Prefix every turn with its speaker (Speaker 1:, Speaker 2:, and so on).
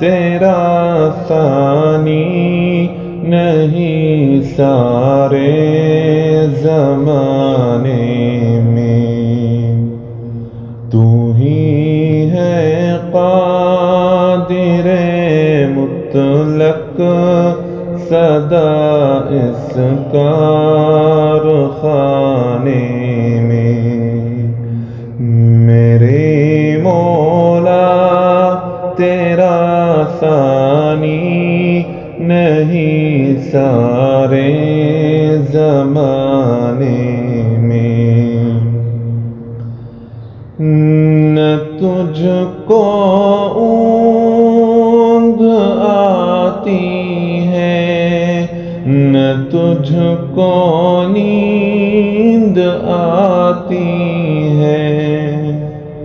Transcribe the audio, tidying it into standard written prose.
Speaker 1: تیرا ثانی نہیں سارے زمانے میں، تو ہی ہے قادر مطلق سدا اس کارخانے میں، میرے مولا تیرا ثانی نہیں سارے زمانے میں، نہ تجھ کو اونگ آتی ہے نہ تجھ کو نیند آتی